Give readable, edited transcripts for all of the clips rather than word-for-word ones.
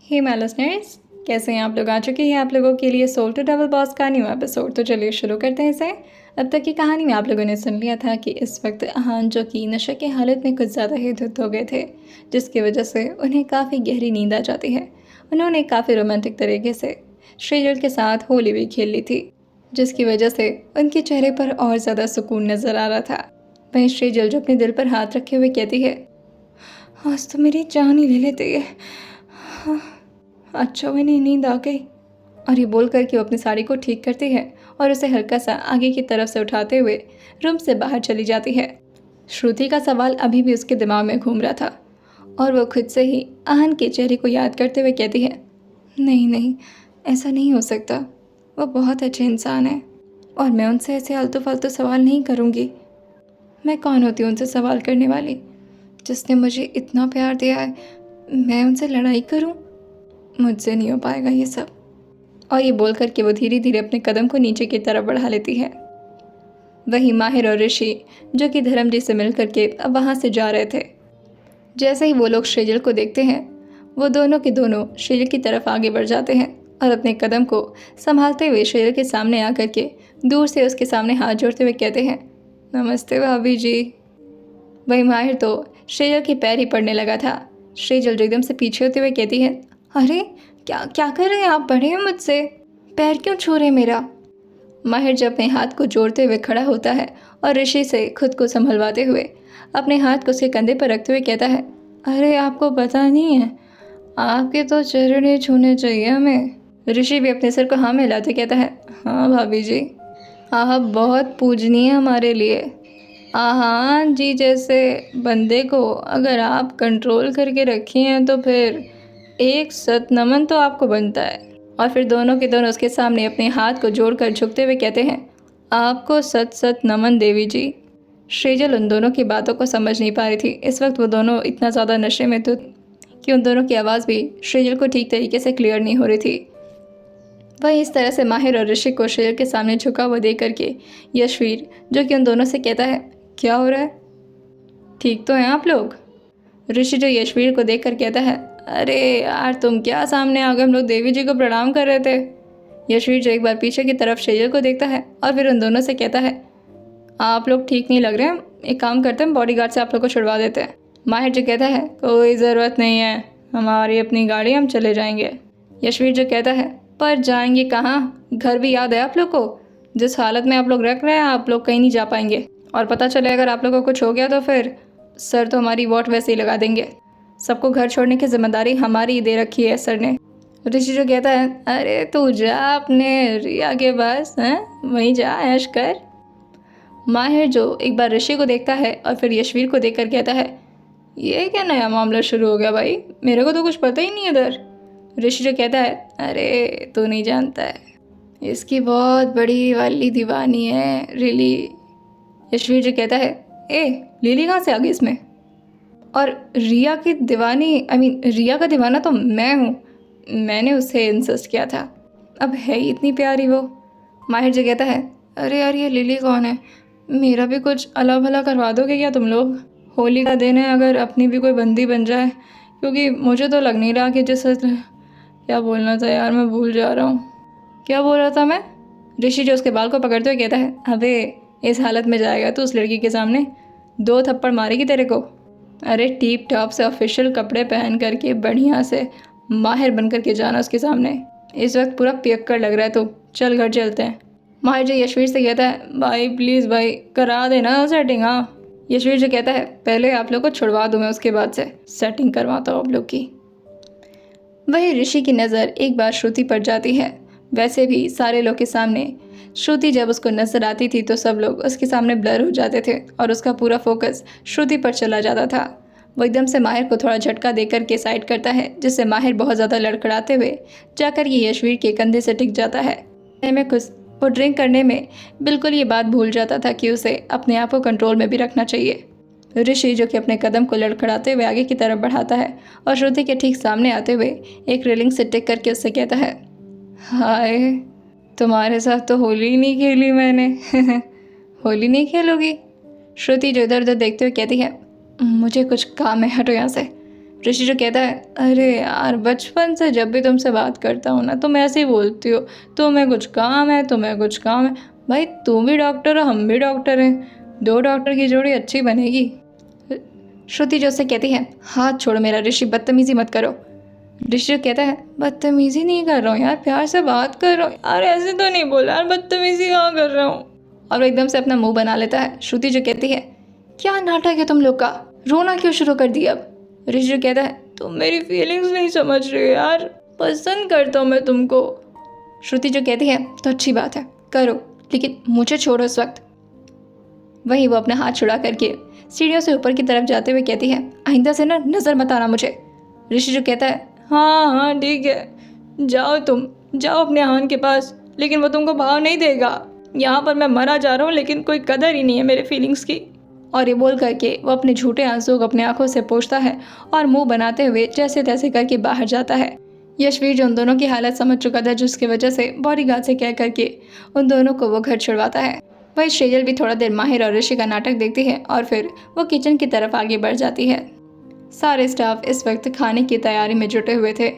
Hey my listeners, कैसे हैं आप लोग। आ चुके हैं आप लोगों के लिए सोल टू डबल बॉस का न्यू एपिसोड। तो चलिए शुरू करते हैं इसे। अब तक की कहानी में आप लोगों ने सुन लिया था कि इस वक्त अहान जो कि नशे की हालत में कुछ ज़्यादा ही धुत हो गए थे, जिसकी वजह से उन्हें काफ़ी गहरी नींद आ जाती है। उन्होंने काफ़ी रोमांटिक तरीके से श्रीजल के साथ होली भी खेल ली थी, जिसकी वजह से उनके चेहरे पर और ज़्यादा सुकून नज़र आ रहा था। वहीं श्रीजल जो अपने दिल पर हाथ रखे हुए कहती है, आज तो मेरी जान ही ले लेती है। अच्छा मैंने नींद आ गई। और ये बोल कर कि वो अपनी साड़ी को ठीक करती है और उसे हल्का सा आगे की तरफ से उठाते हुए रूम से बाहर चली जाती है। श्रुति का सवाल अभी भी उसके दिमाग में घूम रहा था और वो खुद से ही आहन के चेहरे को याद करते हुए कहती है, नहीं नहीं, ऐसा नहीं हो सकता। वो बहुत अच्छे इंसान है और मैं उनसे ऐसे आलतू फालतू सवाल नहीं करूँगी। मैं कौन होती हूँ उनसे सवाल करने वाली? जिसने मुझे इतना प्यार दिया है, मैं उनसे लड़ाई करूँ? मुझसे नहीं हो पाएगा ये सब। और ये बोल कर के वो धीरे धीरे अपने कदम को नीचे की तरफ बढ़ा लेती है। वहीं माहिर और ऋषि जो कि धर्म जी से मिल करके अब वहाँ से जा रहे थे, जैसे ही वो लोग श्रीजल को देखते हैं, वो दोनों के दोनों श्रीजल की तरफ आगे बढ़ जाते हैं और अपने कदम को संभालते हुए श्रीजल के सामने आकर के दूर से उसके सामने हाथ जोड़ते हुए कहते हैं, नमस्ते भाभी जी। वहीं माहिर तो श्रीजल के पैर ही पड़ने लगा था। श्रीजल एकदम से पीछे होते हुए कहती है, अरे क्या क्या कर रहे हैं आप? बड़े हैं मुझसे, पैर क्यों छू रहे मेरा? माहिर जब अपने हाथ को जोड़ते हुए खड़ा होता है और ऋषि से खुद को संभलवाते हुए अपने हाथ को उसके कंधे पर रखते हुए कहता है, अरे आपको पता नहीं है, आपके तो चरण छूने चाहिए हमें। ऋषि भी अपने सिर को हाँ मिलाते कहता है, हाँ भाभी जी, आप बहुत पूजनीय हमारे लिए। आहान जी जैसे बंदे को अगर आप कंट्रोल करके रखी हैं तो फिर एक सत नमन तो आपको बनता है। और फिर दोनों के दोनों उसके सामने अपने हाथ को जोड़कर झुकते हुए कहते हैं, आपको सत सत नमन देवी जी। श्रीजल उन दोनों की बातों को समझ नहीं पा रही थी। इस वक्त वो दोनों इतना ज़्यादा नशे में थे कि उन दोनों की आवाज़ भी श्रीजल को ठीक तरीके से क्लियर नहीं हो रही थी। वही इस तरह से माहिर और ऋषि को श्रीजल के सामने झुका हुआ देख करके यशवीर जो कि उन दोनों से कहता है, क्या हो रहा है? ठीक तो हैं आप लोग? ऋषि जो यशवीर को देख कर कहता है, अरे यार तुम क्या, सामने आ गए, हम लोग देवी जी को प्रणाम कर रहे थे। यशवीर जो एक बार पीछे की तरफ श्रेजल को देखता है और फिर उन दोनों से कहता है, आप लोग ठीक नहीं लग रहे हैं, एक काम करते हैं, बॉडीगार्ड से आप लोग को छुड़वा देते हैं। माहिर जो कहता है, कोई ज़रूरत नहीं है, हमारी अपनी गाड़ी, हम चले जाएंगे। यशवीर जो कहता है, पर जाएंगे कहाँ? घर भी याद है आप लोग को? जिस हालत में आप लोग रख रहे हैं, आप लोग कहीं नहीं जा पाएंगे और पता चले अगर आप लोगों को कुछ हो गया तो फिर सर तो हमारी वोट वैसे ही लगा देंगे। सबको घर छोड़ने की जिम्मेदारी हमारी दे रखी है सर ने। ऋषि जो कहता है, अरे तू जा अपने रिया के पास, हैं, वहीं जा, ऐश कर। माहिर जो एक बार ऋषि को देखता है और फिर यशवीर को देखकर कहता है, ये क्या नया मामला शुरू हो गया भाई, मेरे को तो कुछ पता ही नहीं इधर। ऋषि जो कहता है, अरे तू नहीं जानता है, इसकी बहुत बड़ी वाली दीवानी है रिली। यशवीर जो कहता है, ए लिली कहाँ से आ गई इसमें? और रिया की दीवानी, रिया का दीवाना तो मैं हूँ, मैंने उसे इंसिस्ट किया था, अब है ही इतनी प्यारी वो। माहिर जी कहता है, अरे यार ये लिली कौन है? मेरा भी कुछ अला भला करवा दोगे क्या तुम लोग? होली का दिन है, अगर अपनी भी कोई बंदी बन जाए, क्योंकि मुझे तो लग नहीं रहा कि क्या बोलना था यार, मैं भूल जा रहा हूँ, क्या बोल रहा था मैं। ऋषि जो उसके बाल को पकड़ते हुए कहता है, अबे इस हालत में जाएगा तो उस लड़की के सामने 2 थप्पड़ मारेगी तेरे को। अरे टीप टॉप से ऑफिशियल कपड़े पहन करके बढ़िया से माहिर बन करके जाना उसके सामने। इस वक्त पूरा पियक्कड़ लग रहा है, तो चल घर चलते हैं। माहिर जो यशवीर से कहता है, भाई प्लीज़ भाई करा देना सेटिंग। हाँ, यशवीर जो कहता है, पहले आप लोग को छुड़वा दूँ मैं, उसके बाद से सेटिंग करवाता हूँ आप लोग की। वही ऋषि की नज़र एक बार श्रुति पर जाती है। वैसे भी सारे लोग के सामने श्रुति जब उसको नजर आती थी तो सब लोग उसके सामने ब्लर हो जाते थे और उसका पूरा फोकस श्रुति पर चला जाता था। वो एकदम से माहिर को थोड़ा झटका देकर के साइड करता है, जिससे माहिर बहुत ज़्यादा लड़खड़ाते हुए जाकर ये यशवीर के कंधे से टिक जाता है। मैं कुछ वो ड्रिंक करने में बिल्कुल ये बात भूल जाता था कि उसे अपने आप को कंट्रोल में भी रखना चाहिए। ऋषि जो कि अपने कदम को लड़खड़ाते हुए आगे की तरफ बढ़ाता है और श्रुति के ठीक सामने आते हुए एक रेलिंग से टिक करके उससे कहता है, हाय, तुम्हारे साथ तो होली नहीं खेली मैंने। होली नहीं खेलोगी? श्रुति जो इधर उधर देखते हुए कहती है, मुझे कुछ काम है, हटो यहाँ से। ऋषि जो कहता है, अरे यार बचपन से जब भी तुमसे बात करता हूँ ना तुम ऐसे ही बोलती हो, तुम्हें कुछ काम है, तुम्हें कुछ काम है। भाई तुम भी डॉक्टर हो, हम भी डॉक्टर हैं, 2 डॉक्टर की जोड़ी अच्छी बनेगी। श्रुति जो उससे कहती है, हाथ छोड़ो मेरा ऋषि, बदतमीजी मत करो। ऋषि जो कहता है, बदतमीजी नहीं कर रहा हूँ यार, प्यार से बात कर रहा हूँ यार, ऐसे तो नहीं बोला यार, बदतमीजी कहाँ कर रहा हूँ। और वो एकदम से अपना मुंह बना लेता है। श्रुति जो कहती है, क्या नाटक है तुम लोग का, रोना क्यों शुरू कर दिया अब। ऋषि जो कहता है, तुम मेरी फीलिंग्स नहीं समझ रहे हो यार, पसंद करता हूँ मैं तुमको। श्रुति जो कहती है, तो अच्छी बात है, करो, लेकिन मुझे छोड़ो इस वक्त। वहीं वो अपना हाथ छुड़ा करके सीढ़ियों से ऊपर की तरफ जाते हुए कहती है, आइंदा से ना नज़र मत आना मुझे। ऋषि जो कहता है, हाँ हाँ ठीक है, जाओ तुम, जाओ अपने हान के पास, लेकिन वो तुमको भाव नहीं देगा। यहाँ पर मैं मरा जा रहा हूँ लेकिन कोई कदर ही नहीं है मेरे फीलिंग्स की। और ये बोल करके वो अपने झूठे आंसू को अपने आंखों से पोंछता है और मुंह बनाते हुए जैसे तैसे करके बाहर जाता है। यशवीर जो उन दोनों की हालत समझ चुका था, जिसकी वजह से बॉडीगार्ड से कह करके उन दोनों को वो घर छुड़वाता है। वही श्रेजल भी थोड़ा देर माहिर और ऋषि का नाटक देखती है और फिर वो किचन की तरफ आगे बढ़ जाती है। सारे स्टाफ इस वक्त खाने की तैयारी में जुटे हुए थे।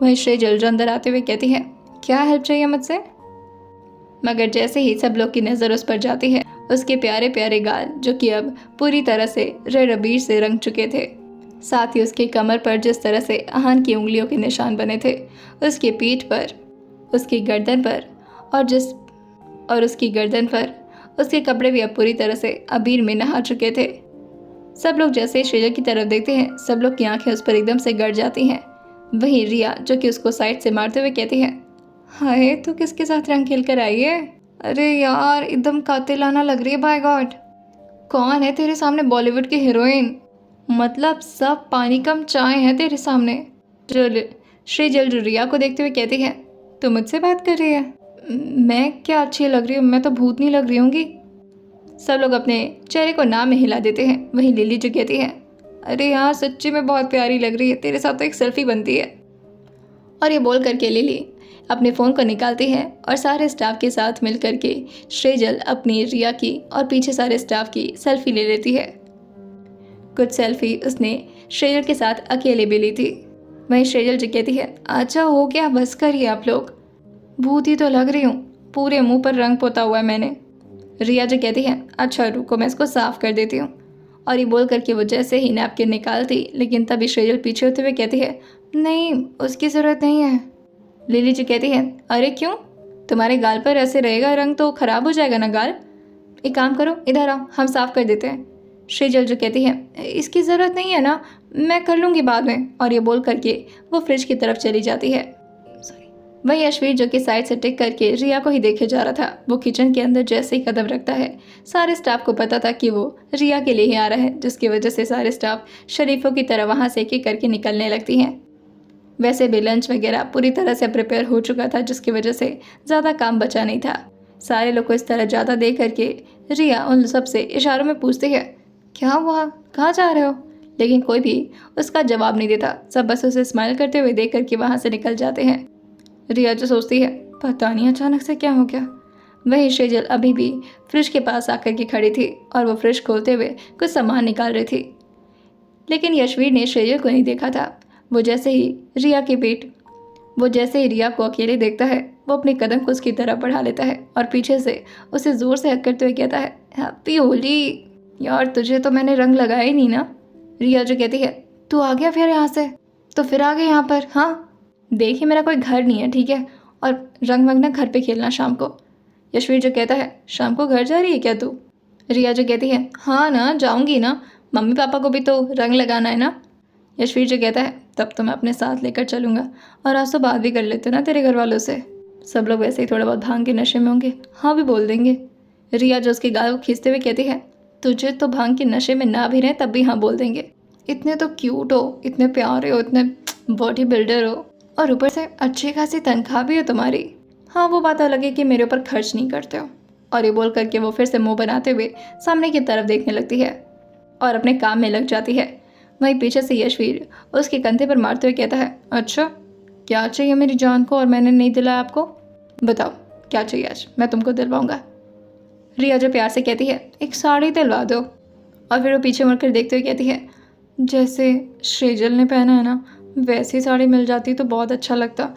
वहीं श्रेजल जो अंदर आते हुए कहती है, क्या हेल्प चाहिए मुझसे। मगर जैसे ही सब लोग की नज़र उस पर जाती है, उसके प्यारे प्यारे गाल जो कि अब पूरी तरह से रेड अबीर से रंग चुके थे, साथ ही उसके कमर पर जिस तरह से आहान की उंगलियों के निशान बने थे, उसकी पीठ पर, उसकी गर्दन पर और उसकी गर्दन पर उसके कपड़े भी अब पूरी तरह से अबीर में नहा चुके थे। सब लोग जैसे ही श्रेजल की तरफ देखते हैं, सब लोग की आंखें उस पर एकदम से गड़ जाती हैं। वहीं रिया जो कि उसको साइड से मारते हुए कहती है, हाय तू किसके साथ रंग खेल कर आई है। अरे यार एकदम कातिलाना लग रही है, बाय गॉड। कौन है तेरे सामने बॉलीवुड की हीरोइन, मतलब सब पानी कम चाय है तेरे सामने। श्रीजल रिया को देखते हुए कहती है, तू मुझसे बात कर रही है, मैं क्या अच्छी लग रही हूँ, मैं तो भूत नहीं लग रही होंगी। सब लोग अपने चेहरे को नाम में हिला देते हैं। वहीं लिली जो कहती है, अरे यार सच्ची में बहुत प्यारी लग रही है, तेरे साथ तो एक सेल्फी बनती है। और ये बोल करके लिली अपने फ़ोन को निकालती है और सारे स्टाफ के साथ मिल करके श्रेजल अपनी रिया की और पीछे सारे स्टाफ की सेल्फी ले लेती है। कुछ सेल्फी उसने श्रेजल के साथ अकेले भी ली थी। वहीं श्रेजल जो कहती है, अच्छा हो गया, बस करिए आप लोग, भूत ही तो लग रही हूँ, पूरे मुंह पर रंग पोता हुआ है मैंने। रिया जो कहती है, अच्छा रुको मैं इसको साफ कर देती हूँ। और ये बोल करके वो जैसे ही नैपकिन निकालती, लेकिन तभी श्रेजल पीछे होते हुए कहती है, नहीं उसकी ज़रूरत नहीं है। लिली जी कहती है, अरे क्यों, तुम्हारे गाल पर ऐसे रहेगा रंग तो ख़राब हो जाएगा ना गाल, एक काम करो इधर आओ हम साफ़ कर देते हैं। श्रेजल जो कहती है, इसकी ज़रूरत नहीं है ना, मैं कर लूँगी बाद में। और ये बोल करके वो फ्रिज की तरफ चली जाती है। वहीं यशवीर जो कि साइड से टिक करके रिया को ही देखे जा रहा था, वो किचन के अंदर जैसे ही कदम रखता है, सारे स्टाफ को पता था कि वो रिया के लिए ही आ रहा है, जिसकी वजह से सारे स्टाफ शरीफों की तरह वहाँ से एक करके निकलने लगती हैं। वैसे भी लंच वगैरह पूरी तरह से प्रिपेयर हो चुका था, जिसकी वजह से ज़्यादा काम बचा नहीं था। सारे लोग को इस तरह ज़्यादा देख करके रिया उन सबसे इशारों में पूछती है, क्या हुआ, कहाँ जा रहे हो, लेकिन कोई भी उसका जवाब नहीं देता। सब बस उसे स्माइल करते हुए देख करके वहाँ से निकल जाते हैं। रिया जो सोचती है, पता नहीं अचानक से क्या हो गया। वहीं श्रेजल अभी भी फ्रिज के पास आकर के खड़ी थी और वो फ्रिज खोलते हुए कुछ सामान निकाल रही थी, लेकिन यशवीर ने श्रेजल को नहीं देखा था। वो जैसे ही रिया को अकेले देखता है, वो अपने कदम को उसकी तरफ बढ़ा लेता है और पीछे से उसे ज़ोर से हक करते हुए कहता है, हैप्पी होली। यार तुझे तो मैंने रंग लगाया ही नहीं ना। रिया जो कहती है, तू आ गया फिर यहाँ से, तो फिर आ गए यहाँ पर। हाँ देखिए मेरा कोई घर नहीं है, ठीक है, और रंग वंग ना घर पे खेलना शाम को। यशवीर जो कहता है, शाम को घर जा रही है क्या तू। रिया जो कहती है, हाँ ना जाऊँगी ना, मम्मी पापा को भी तो रंग लगाना है ना। यशवीर जो कहता है, तब तो मैं अपने साथ लेकर चलूँगा, और आज तो बात भी कर लेते ना तेरे घर वालों से। सब लोग वैसे ही थोड़ा बहुत भांग के नशे में होंगे, हाँ भी बोल देंगे। रिया जो उसके गाल को खींचते हुए कहती है, तुझे तो भांग के नशे में ना भी रहे तब भी हाँ बोल देंगे। इतने तो क्यूट हो, इतने प्यारे हो, इतने बॉडी बिल्डर हो, और ऊपर से अच्छी खासी तनख्वाह भी है तुम्हारी। हाँ वो बात अलग है कि मेरे ऊपर खर्च नहीं करते हो। और ये बोल करके वो फिर से मुंह बनाते हुए सामने की तरफ देखने लगती है और अपने काम में लग जाती है। वहीं पीछे से यशवीर उसके कंधे पर मारते हुए कहता है, अच्छा क्या चाहिए मेरी जान को और मैंने नहीं दिलाया आपको, बताओ क्या चाहिए, आज मैं तुमको दिलवाऊंगा। रिया जो प्यार से कहती है, एक साड़ी दिलवा दो। और फिर वो पीछे मुड़कर देखते हुए कहती है, जैसे श्रेजल ने पहना है ना, वैसी साड़ी मिल जाती तो बहुत अच्छा लगता।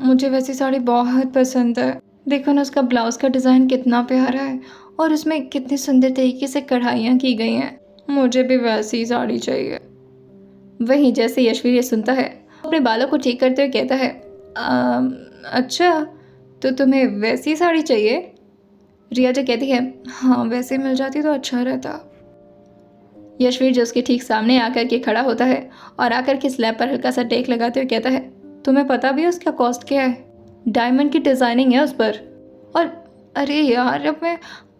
मुझे वैसी साड़ी बहुत पसंद है। देखो ना, उसका ब्लाउज का डिज़ाइन कितना प्यारा है और उसमें कितनी सुंदर तरीके से कढ़ाइयाँ की गई हैं। मुझे भी वैसी ही साड़ी चाहिए। वहीं जैसे यशवीर ये सुनता है, अपने बालों को ठीक करते हुए कहता है, अच्छा, तो तुम्हें वैसी साड़ी चाहिए?" रिया जो कहती है, हाँ, वैसे मिल जाती तो अच्छा रहता। यशवीर जो उसके ठीक सामने आकर के खड़ा होता है और आकर के स्लैब पर हल्का सा टेक लगाते हुए कहता है, तुम्हें पता भी है उसका कॉस्ट क्या है? डायमंड की डिज़ाइनिंग है उस पर। और अरे यार, अब मैं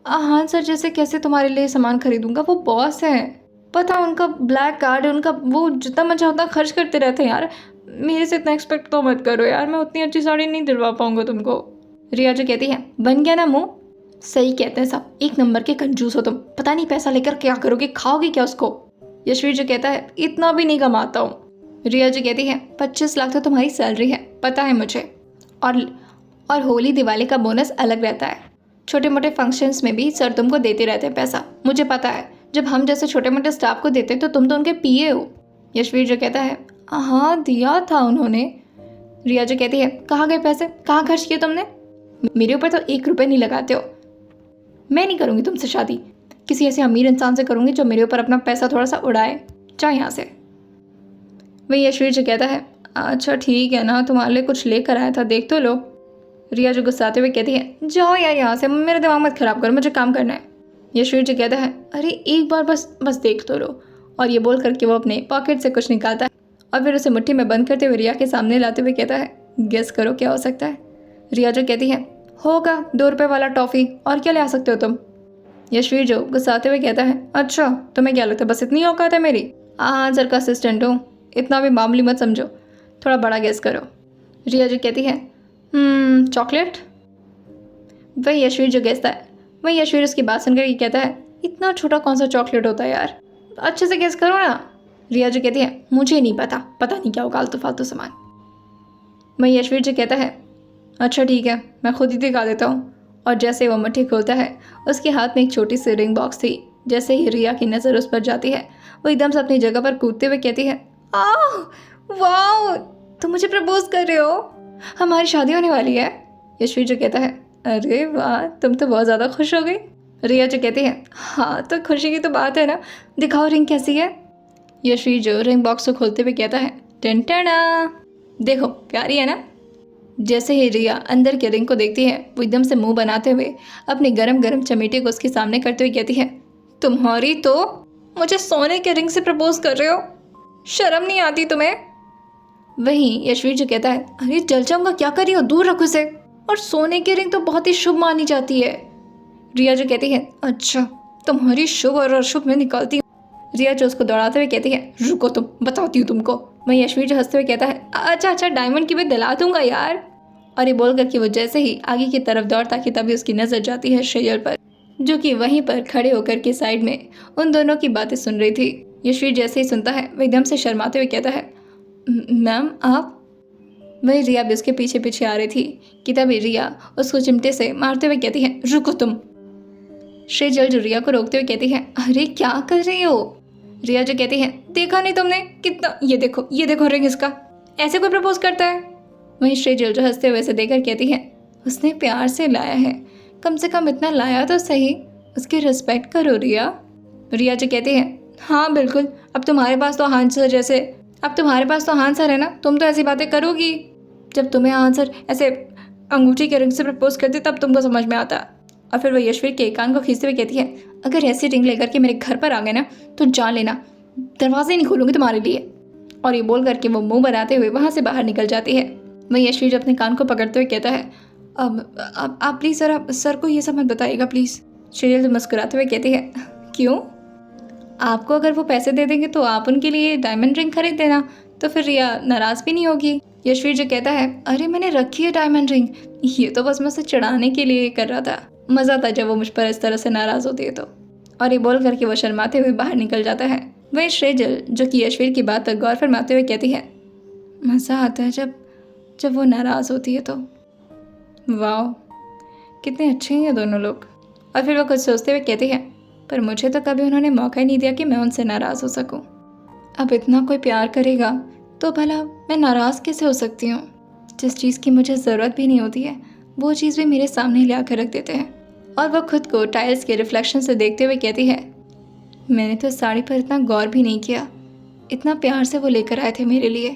आहान सर जैसे कैसे तुम्हारे लिए सामान खरीदूंगा? वो बॉस हैं। पता है, उनका ब्लैक कार्ड, उनका वो जितना मन चाहे उतना खर्च करते रहते हैं यार। मेरे से इतना एक्सपेक्ट तो मत करो यार, मैं उतनी अच्छी साड़ी नहीं दिलवा पाऊंगा तुमको। रिया जो कहती है, बन गया ना मुँह? सही कहते हैं साहब, एक नंबर के कंजूस हो तुम। पता नहीं पैसा लेकर क्या करोगे, खाओगे क्या उसको? यशवीर जो कहता है, इतना भी नहीं कमाता हूँ। रिया जो कहती है, 25 लाख तो तुम्हारी सैलरी है, पता है मुझे। और होली दिवाली का बोनस अलग रहता है। छोटे मोटे फंक्शंस में भी सर तुमको देते रहते हैं पैसा, मुझे पता है। जब हम जैसे छोटे मोटे स्टाफ को देते तो तुम तो उनके पीए हो। यशवीर जो कहता है, हाँ दिया था उन्होंने। रिया जो कहती है, कहाँ गए पैसे, कहाँ खर्च किए तुमने? मेरे ऊपर तो 1 रुपये नहीं लगाते हो। मैं नहीं करूँगी तुमसे शादी, किसी ऐसे अमीर इंसान से करूँगी जो मेरे ऊपर अपना पैसा थोड़ा सा उड़ाए। चाहे यहाँ से। वही यशवीर जो कहता है, अच्छा ठीक है ना, तुम्हारे लिए कुछ लेकर आया था, देख तो लो। रिया जो गुस्साते हुए कहती है, जाओ यार यहाँ से, मेरा दिमाग मत खराब करो, मुझे काम करना है। यशवीर जो कहता है, अरे एक बार बस देख तो लो। और ये बोल करके वो अपने पॉकेट से कुछ निकालता है और फिर उसे मुट्ठी में बंद करते हुए रिया के सामने लाते हुए कहता है, गेस करो क्या हो सकता है? रिया जो कहती है, होगा 2 रुपये वाला टॉफ़ी, और क्या ले आ सकते हो तुम? यशवीर जो गुस्साते हुए कहता है, अच्छा तुम्हें क्या लगता है बस इतनी औकात है मेरी? हाँ, सर का असिस्टेंट हूँ, इतना भी मामूली मत समझो, थोड़ा बड़ा गेस करो। रिया जो कहती है, चॉकलेट। वही यशवीर जो गेसता है, वही यशवीर उसकी बात सुनकर ये कहता है, इतना छोटा कौन सा चॉकलेट होता है यार, अच्छे से गेस करो ना। रिया जो कहती है, मुझे नहीं पता, पता नहीं क्या होगा आलतू फालतू सामान। वही यशवीर जो कहता है, अच्छा ठीक है, मैं खुद ही दिखा देता हूँ। और जैसे वो मुट्ठी खोलता है, उसके हाथ में एक छोटी सी रिंग बॉक्स थी। जैसे ही रिया की नज़र उस पर जाती है, वो एकदम से अपनी जगह पर कूदते हुए कहती है, आह वाह, तुम मुझे प्रपोज कर रहे हो, हमारी शादी होने वाली है। यशवीर जो कहता है, अरे वाह, तुम तो बहुत ज़्यादा खुश हो गई। रिया जो कहती है, हाँ तो खुशी की तो बात है ना, दिखाओ रिंग कैसी है। यशवीर जो रिंग बॉक्स को खोलते हुए कहता है, टेंटेना, देखो प्यारी है ना। जैसे ही रिया अंदर के रिंग को देखती है, वो एकदम से मुंह बनाते हुए अपनी गरम गरम चमेटे को उसके सामने करते हुए कहती है, तुम्हारी तो, मुझे सोने के रिंग से प्रपोज कर रहे हो, शर्म नहीं आती तुम्हें? वहीं यशवीर जो कहता है, अरे जल जाऊंगा, क्या कर रही हो, दूर रखो इसे, और सोने की रिंग तो बहुत ही शुभ मानी जाती है। रिया जो कहती है, अच्छा तुम्हारी शुभ और अशुभ में निकालती हूँ। रिया जो उसको दौड़ाते हुए कहती है, रुको तुम, बताती हूँ तुमको। वहीं यशवीर जो हंसते हुए कहता है, अच्छा डायमंड की भी दिला दूंगा यार। और ये बोल कर कि वो जैसे ही आगे की तरफ दौड़ता कि तभी उसकी नज़र जाती है श्रेजल पर, जो कि वहीं पर खड़े होकर के साइड में उन दोनों की बातें सुन रही थी। यशवीर जैसे ही सुनता है, वो एकदम से शर्माते हुए कहता है, मैम आप? वही रिया भी उसके पीछे पीछे आ रही थी कि तभी रिया उसको चिमटे से मारते हुए कहती है, रुको तुम। श्रेजल जो रिया को रोकते हुए कहती है, अरे क्या कर रही हो? रिया जो कहती है, देखा नहीं तुमने कितना, ये देखो रिंग इसका, ऐसे कोई प्रपोज करता है? वहीं श्रेजल जो हंसते हुए से देखकर कहती है, उसने प्यार से लाया है, कम से कम इतना लाया तो सही, उसकी रिस्पेक्ट करो रिया। रिया जो कहती है, हाँ बिल्कुल, अब तुम्हारे पास तो हान सर है ना, तुम तो ऐसी बातें करोगी। जब तुम्हें हान सर ऐसे अंगूठी के रिंग से प्रपोज करते तब तुमको समझ में आता। और फिर वह यशवीर के कान को खींचते हुए कहती है, अगर ऐसी रिंग लेकर के मेरे घर पर आ गए ना तो जान लेना, दरवाजे नहीं खोलूंगी तुम्हारे लिए। और ये बोल करके वो मुंह बनाते हुए वहाँ से बाहर निकल जाती है। वही यशवीर अपने कान को पकड़ते हुए कहता है, अब आप प्लीज़ सर को ये सब मत बताइएगा प्लीज़। श्रीजल तो मुस्कुराते हुए कहती है, क्यों? आपको अगर वो पैसे दे देंगे तो आप उनके लिए डायमंड रिंग खरीद देना, तो फिर रिया नाराज़ भी नहीं होगी। यशवीर जो कहता है, अरे मैंने रखी है डायमंड रिंग, ये तो बस मैं उसे चढ़ाने के लिए कर रहा था, मज़ा आता जब वो मुझ पर इस तरह से नाराज़ होती है तो। और ये बोल करके वो शर्माते हुए बाहर निकल जाता है। वही श्रेजल जो कि यशवीर की बात पर गौर फरमाते हुए कहती है, मज़ा आता है जब वो नाराज़ होती है तो। वाह, कितने अच्छे हैं ये दोनों लोग। और फिर वो कुछ सोचते हुए कहती है, पर मुझे तो कभी उन्होंने मौका ही नहीं दिया कि मैं उनसे नाराज़ हो सकूं। अब इतना कोई प्यार करेगा तो भला मैं नाराज़ कैसे हो सकती हूँ। जिस चीज़ की मुझे ज़रूरत भी नहीं होती है वो चीज़ भी मेरे सामने ले आकर रख देते हैं। और वह खुद को टाइल्स के रिफ्लेक्शन से देखते हुए कहती है, मैंने तो इस साड़ी पर इतना गौर भी नहीं किया। इतना प्यार से वो लेकर आए थे मेरे लिए,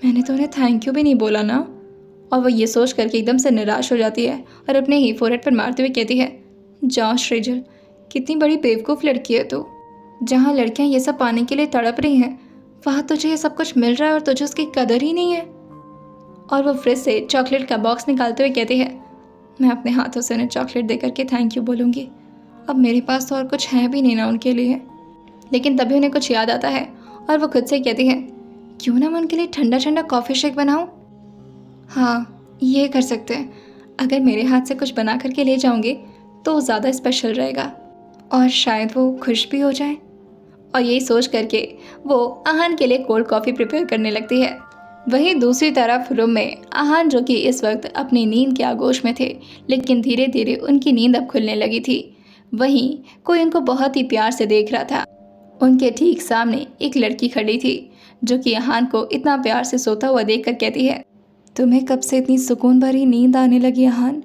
मैंने तो उन्हें थैंक यू भी नहीं बोला ना। और वह ये सोच करके एकदम से निराश हो जाती है और अपने ही फोरहेड पर मारते हुए कहती है, जाओ श्रेजल, कितनी बड़ी बेवकूफ़ लड़की है तू। जहाँ लड़कियाँ ये सब पाने के लिए तड़प रही हैं वहाँ तुझे ये सब कुछ मिल रहा है और तुझे उसकी कदर ही नहीं है। और वो फ्रिज से चॉकलेट का बॉक्स निकालते हुए कहती है, मैं अपने हाथों से उन्हें चॉकलेट दे करके थैंक यू बोलूँगी। अब मेरे पास तो और कुछ है भी नहीं ना उनके लिए। लेकिन तभी उन्हें कुछ याद आता है और वो खुद से कहती है, क्यों ना मैं उनके लिए ठंडा ठंडा कॉफ़ी शेक बनाऊँ। हाँ, ये कर सकते हैं। अगर मेरे हाथ से कुछ बना करके ले जाऊंगे तो ज़्यादा स्पेशल रहेगा और शायद वो खुश भी हो जाए। और यही सोच करके वो आहान के लिए कोल्ड कॉफ़ी प्रिपेयर करने लगती है। वहीं दूसरी तरफ रूम में आहान, जो कि इस वक्त अपनी नींद के आगोश में थे, लेकिन धीरे धीरे उनकी नींद अब खुलने लगी थी। वहीं कोई उनको बहुत ही प्यार से देख रहा था। उनके ठीक सामने एक लड़की खड़ी थी जो कि आहान को इतना प्यार से सोता हुआ देख कर कहती है, तुम्हें कब से इतनी सुकून भरी नींद आने लगी आहान?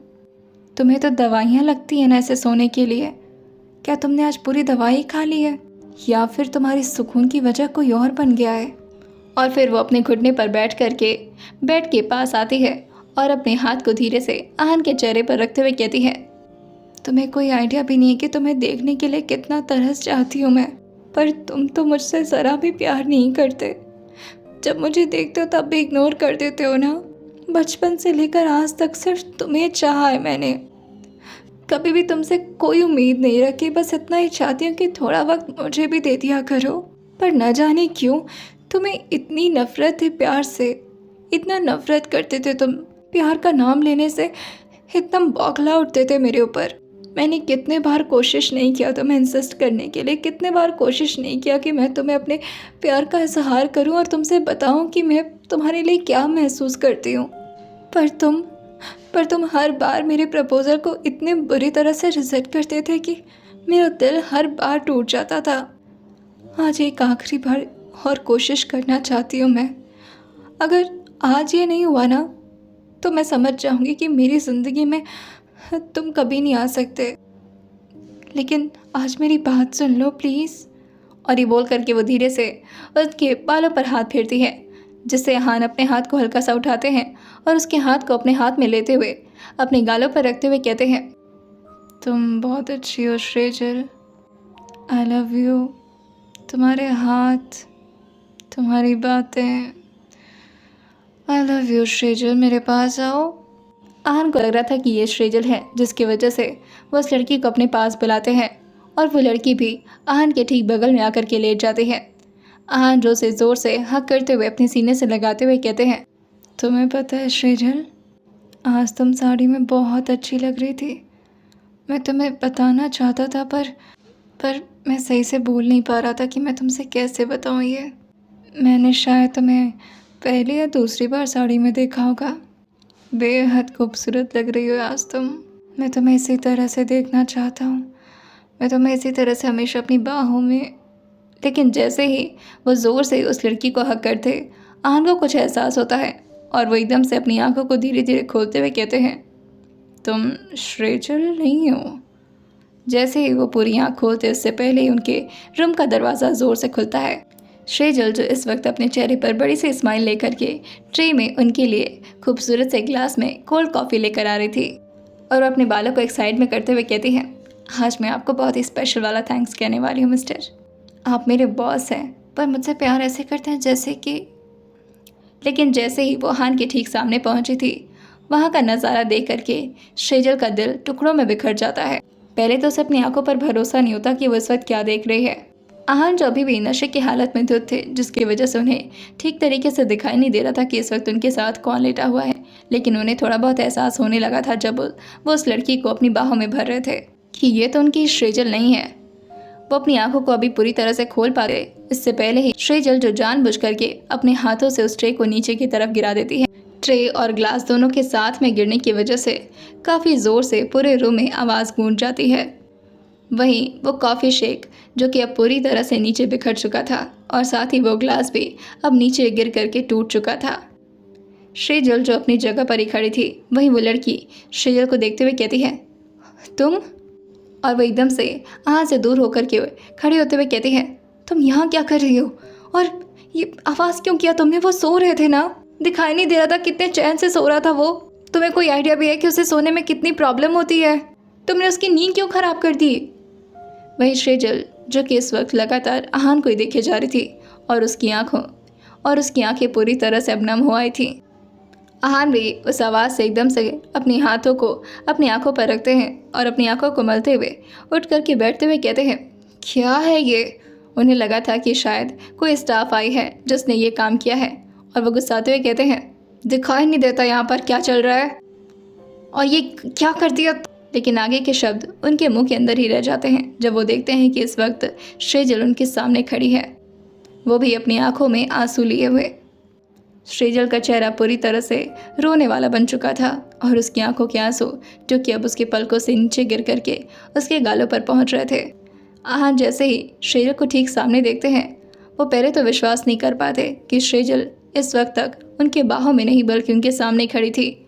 तुम्हें तो दवाइयाँ लगती हैं ना ऐसे सोने के लिए। क्या तुमने आज पूरी दवाई खा ली है या फिर तुम्हारी सुकून की वजह कोई और बन गया है? और फिर वो अपने घुटने पर बैठ करके बेड के पास आती है और अपने हाथ को धीरे से आहान के चेहरे पर रखते हुए कहती है, तुम्हें कोई आइडिया भी नहीं है कि तुम्हें देखने के लिए कितना तरस चाहती हूँ मैं, पर तुम तो मुझसे ज़रा भी प्यार नहीं करते। जब मुझे देखते हो तब भी इग्नोर कर देते हो ना। बचपन से लेकर आज तक सिर्फ तुम्हें चाहा है मैंने, कभी भी तुमसे कोई उम्मीद नहीं रखी। बस इतना ही चाहती हूँ कि थोड़ा वक्त मुझे भी दे दिया करो। पर न जाने क्यों तुम्हें इतनी नफ़रत है प्यार से, इतना नफ़रत करते थे तुम। प्यार का नाम लेने से एकदम बौखला उठते थे मेरे ऊपर। मैंने कितने बार कोशिश नहीं किया तुम्हें इंसिस्ट करने के लिए, कितने बार कोशिश नहीं किया कि मैं तुम्हें अपने प्यार का इजहार करूं और तुमसे बताऊं कि मैं तुम्हारे लिए क्या महसूस करती हूं। पर तुम हर बार मेरे प्रपोज़ल को इतने बुरी तरह से रिजेक्ट करते थे कि मेरा दिल हर बार टूट जाता था। आज एक आखिरी बार और कोशिश करना चाहती हूँ मैं। अगर आज ये नहीं हुआ ना तो मैं समझ जाऊँगी कि मेरी ज़िंदगी में तुम कभी नहीं आ सकते। लेकिन आज मेरी बात सुन लो प्लीज़। और ये बोल करके वो धीरे से उसके बालों पर हाथ फेरती है, जिससे आहान अपने हाथ को हल्का सा उठाते हैं और उसके हाथ को अपने हाथ में लेते हुए अपने गालों पर रखते हुए कहते हैं, तुम बहुत अच्छी हो श्रेजल, आई लव यू। तुम्हारे हाथ, तुम्हारी बातें, आई लव यू श्रेजल, मेरे पास आओ। आहान को लग रहा था कि ये श्रेजल है, जिसकी वजह से वो उस लड़की को अपने पास बुलाते हैं और वो लड़की भी आहान के ठीक बगल में आकर के लेट जाती है। आहान जो से ज़ोर से हक करते हुए अपने सीने से लगाते हुए कहते हैं, तुम्हें पता है श्रेजल, आज तुम साड़ी में बहुत अच्छी लग रही थी। मैं तुम्हें बताना चाहता था पर मैं सही से बोल नहीं पा रहा था कि मैं तुमसे कैसे बताऊँ ये। मैंने शायद तुम्हें पहली या दूसरी बार साड़ी में देखा होगा। बेहद खूबसूरत लग रही हो आज तुम। मैं तुम्हें इसी तरह से देखना चाहता हूँ, मैं तुम्हें इसी तरह से हमेशा अपनी बाहों में। लेकिन जैसे ही वो ज़ोर से उस लड़की को हक करते, आहान को कुछ एहसास होता है और वो एकदम से अपनी आंखों को धीरे धीरे खोलते हुए कहते हैं, तुम श्रेजल नहीं हो। जैसे ही वो पूरी आँख खोलते उससे पहले ही उनके रूम का दरवाज़ा ज़ोर से खुलता है। श्रेजल, जो इस वक्त अपने चेहरे पर बड़ी सी स्माइल लेकर के ट्रे में उनके लिए खूबसूरत से ग्लास में कोल्ड कॉफ़ी लेकर आ रही थी, और वो अपने बालों को एक साइड में करते हुए कहती हैं, आज मैं आपको बहुत ही स्पेशल वाला थैंक्स कहने वाली हूँ मिस्टर। आप मेरे बॉस हैं पर मुझसे प्यार ऐसे करते हैं जैसे कि। लेकिन जैसे ही वो आहान के ठीक सामने पहुंची थी, वहाँ का नज़ारा देख करके श्रेजल का दिल टुकड़ों में बिखर जाता है। पहले तो उसे अपनी आंखों पर भरोसा नहीं होता कि वो इस वक्त क्या देख रही है। आहान जो अभी भी नशे की हालत में धुत थे, जिसकी वजह से उन्हें ठीक तरीके से दिखाई नहीं दे रहा था कि इस वक्त उनके साथ कौन लेटा हुआ है। लेकिन उन्हें थोड़ा बहुत एहसास होने लगा था जब वो उस लड़की को अपनी बाहों में भर रहे थे कि ये तो उनकी श्रेजल नहीं है। वो अपनी आंखों को अभी पूरी तरह से खोल पा गए इससे पहले ही श्रेजल, जो जानबूझ करके अपने हाथों से उस ट्रे को नीचे की तरफ गिरा देती है। ट्रे और ग्लास दोनों के साथ में गिरने की वजह से काफ़ी ज़ोर से पूरे रूम में आवाज़ गूंज जाती है। वहीं वो कॉफ़ी शेक जो कि अब पूरी तरह से नीचे बिखर चुका था और साथ ही वो ग्लास भी अब नीचे गिर करके टूट चुका था। श्रीजल जो अपनी जगह पर ही खड़ी थी, वहीं वो लड़की श्रीजल को देखते हुए कहती है, तुम? और वो एकदम से यहाँ से दूर होकर के खड़े होते हुए कहती है, तुम यहाँ क्या कर रही हो? और ये आवाज़ क्यों किया तुमने? वो सो रहे थे ना, दिखाई नहीं दे रहा था कितने चैन से सो रहा था वो। तुम्हें कोई आइडिया भी है कि उसे सोने में कितनी प्रॉब्लम होती है? तुमने उसकी नींद क्यों खराब कर दी? वहीं श्रीजल जो कि इस वक्त लगातार आहान को ही देखे जा रही थी और उसकी आंखें पूरी तरह से अब नम हो आई थी। आहान भी उस आवाज़ से एकदम से अपने हाथों को अपनी आंखों पर रखते हैं और अपनी आंखों को मलते हुए उठ करके बैठते हुए कहते हैं, क्या है ये? उन्हें लगा था कि शायद कोई स्टाफ आई है जिसने ये काम किया है और वो गुस्साते हुए कहते हैं, दिखाई नहीं देता यहाँ पर क्या चल रहा है और ये क्या कर दिया? लेकिन आगे के शब्द उनके मुंह के अंदर ही रह जाते हैं जब वो देखते हैं कि इस वक्त श्रीजल उनके सामने खड़ी है, वो भी अपनी आंखों में आंसू लिए हुए। श्रीजल का चेहरा पूरी तरह से रोने वाला बन चुका था और उसकी आंखों के आंसू जो कि अब उसके पलकों से नीचे गिर करके उसके गालों पर पहुंच रहे थे। आहान जैसे ही श्रीजल को ठीक सामने देखते हैं, वो पहले तो विश्वास नहीं कर पाते कि श्रीजल इस वक्त तक उनके बाहों में नहीं बल्कि उनके सामने खड़ी थी।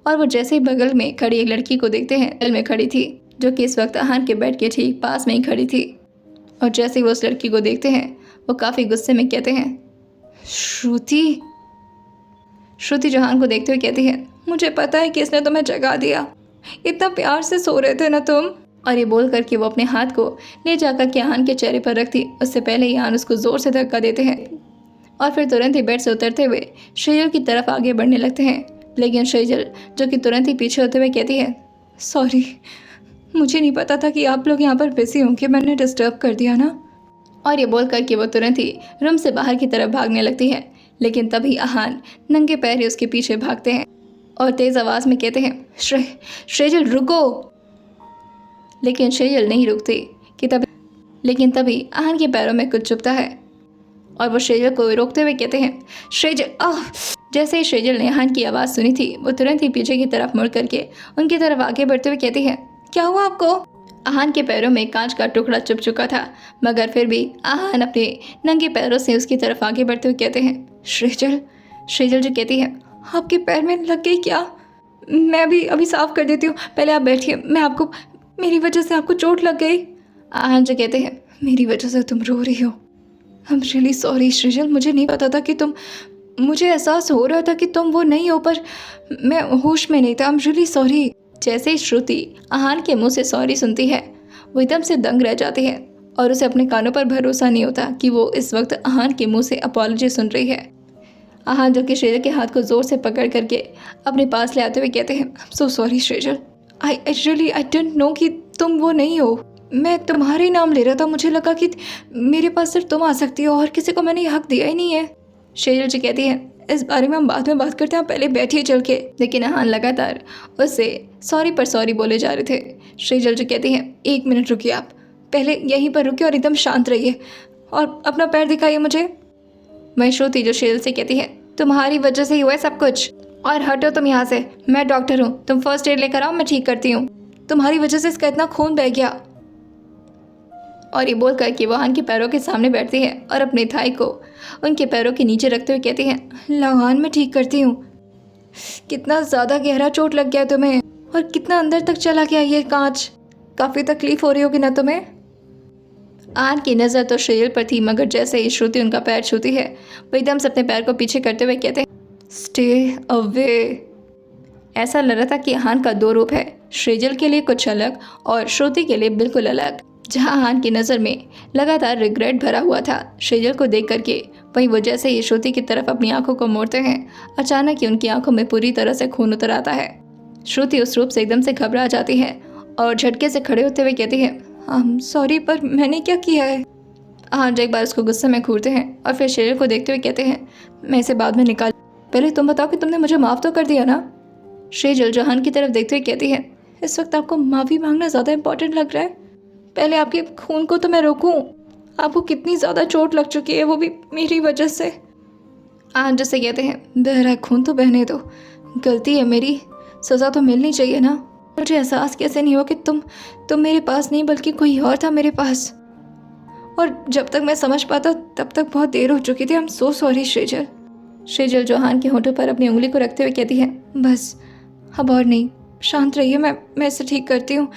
और वो जैसे ही बगल में खड़ी एक लड़की को देखते हैं, बगल में खड़ी थी जो कि इस वक्त आहान के बेड के ठीक पास में ही खड़ी थी। और जैसे ही वो उस लड़की को देखते हैं, वो काफ़ी गुस्से में कहते हैं, श्रुति जहान को देखते हुए कहती है, मुझे पता है कि इसने तुम्हें जगा दिया, इतना प्यार से सो रहे थे ना तुम। और ये बोल करके वो अपने हाथ को ले जाकर के आहान के चेहरे पर रखती, उससे पहले ही आहान उसको ज़ोर से धक्का देते हैं और फिर तुरंत ही बेड से उतरते हुए श्रीजल की तरफ आगे बढ़ने लगते हैं। लेकिन श्रीजल जो कि तुरंत ही पीछे होते हुए कहती है, सॉरी, मुझे नहीं पता था कि आप लोग यहाँ पर बिजी होंगे, मैंने डिस्टर्ब कर दिया ना। और ये बोल करके वो तुरंत ही रूम से बाहर की तरफ भागने लगती है। लेकिन तभी आहान नंगे पैर ही उसके पीछे भागते हैं और तेज़ आवाज़ में कहते हैं, श्रीजल रुको। लेकिन श्रीजल नहीं रुकती लेकिन तभी आहान के पैरों में कुछ चुभता है और वो श्रीजल को रोकते हुए कहते हैं, श्रीजल आह। जैसे ही श्रीजल ने आहान की आवाज़ सुनी थी, वो तुरंत ही पीछे की तरफ मुड़ करके उनकी तरफ आगे बढ़ते हुए कहती है, क्या हुआ आपको? आहान के पैरों में कांच का टुकड़ा चुभ चुका था, मगर फिर भी आहान अपने नंगे पैरों से उसकी तरफ आगे बढ़ते हुए कहते हैं, श्रीजल जो कहती है, आपके पैर में लग गई क्या? मैं भी अभी साफ़ कर देती हूँ, पहले आप बैठिए, मेरी वजह से आपको चोट लग गई। आहान जो कहते हैं, मेरी वजह से तुम रो रही हो? I am really sorry Shrijal, मुझे नहीं पता था कि मुझे एहसास हो रहा था कि तुम वो नहीं हो, पर मैं होश में नहीं था, आई एम रियली सॉरी। जैसे ही श्रुति आहान के मुंह से सॉरी सुनती है, वो एकदम से दंग रह जाती है और उसे अपने कानों पर भरोसा नहीं होता कि वो इस वक्त आहान के मुंह से अपॉलॉजी सुन रही है। आहान जो कि श्रीजल के हाथ को ज़ोर से पकड़ करके अपने पास ले आते हुए कहते हैं, so sorry Shreejal, I didn't know कि तुम वो नहीं हो। मैं तुम्हारे नाम ले रहा था, मुझे लगा कि मेरे पास सिर्फ तुम आ सकती हो और किसी को मैंने हक दिया ही नहीं है। श्रीजल जी कहती है, इस बारे में हम बाद में बात करते हैं, पहले बैठिए चल के। लेकिन आहान लगातार उससे सॉरी पर सॉरी बोले जा रहे थे। श्रीजल जी कहती हैं, 1 मिनट रुकिए, आप पहले यहीं पर रुकिए और एकदम शांत रहिए और अपना पैर दिखाइए मुझे। वहीं श्रुति जो श्रीजल से कहती है, तुम्हारी वजह से ही हुआ है सब कुछ, और हटो तुम यहाँ से, मैं डॉक्टर हूँ, तुम फर्स्ट एड लेकर आओ, मैं ठीक करती हूँ, तुम्हारी वजह से इसका इतना खून बह गया। और ये बोल करके वो आहान के पैरों के सामने बैठती है और अपने थाई को उनके पैरों के नीचे रखते हुए कहती है, लगान मैं ठीक करती हूँ। कितना ज़्यादा गहरा चोट लग गया तुम्हें और कितना अंदर तक चला गया ये कांच, काफ़ी तकलीफ हो रही होगी ना तुम्हें। आहान की नज़र तो श्रीजल पर थी, मगर जैसे ही श्रुति उनका पैर छूती है, वो एकदम से अपने पैर को पीछे करते हुए कहते हैं, स्टे अवे। ऐसा लग रहा था कि आहान का 2 रूप है, श्रीजल के लिए कुछ अलग और श्रुति के लिए बिल्कुल अलग। जहाँ आहान की नज़र में लगातार रिग्रेट भरा हुआ था श्रीजल को देख करके, वहीं वो जैसे ही श्रुति की तरफ अपनी आंखों को मोड़ते हैं, अचानक ही उनकी आंखों में पूरी तरह से खून उतर आता है। श्रुति उस रूप से एकदम से घबरा जाती है और झटके से खड़े होते हुए कहती है, सॉरी, पर मैंने क्या किया है? आहान एक बार उसको गुस्से में घूरते हैं और फिर श्रीजल को देखते हुए कहते हैं, मैं इसे बाद में निकाल, पहले तुम बताओ कि तुमने मुझे माफ़ तो कर दिया ना। श्रीजल जो आहान की तरफ देखते हुए कहती है, इस वक्त आपको माफ़ी मांगना ज़्यादा इंपॉर्टेंट लग रहा है, पहले आपके खून को तो मैं रोकूं, आपको कितनी ज़्यादा चोट लग चुकी है, वो भी मेरी वजह से। आहान जैसे कहते हैं, बह रहा है खून तो बहने दो, गलती है मेरी, सज़ा तो मिलनी चाहिए ना। मुझे एहसास कैसे नहीं हुआ कि तुम मेरे पास नहीं बल्कि कोई और था मेरे पास। और जब तक मैं समझ पाता तब तक बहुत देर हो चुकी थी। I am so sorry Shrijal. Shrijal जो आहान के होठों पर अपनी उंगली को रखते हुए कहती है, बस अब और नहीं, शांत रहिए, मैं इसे ठीक करती हूँ।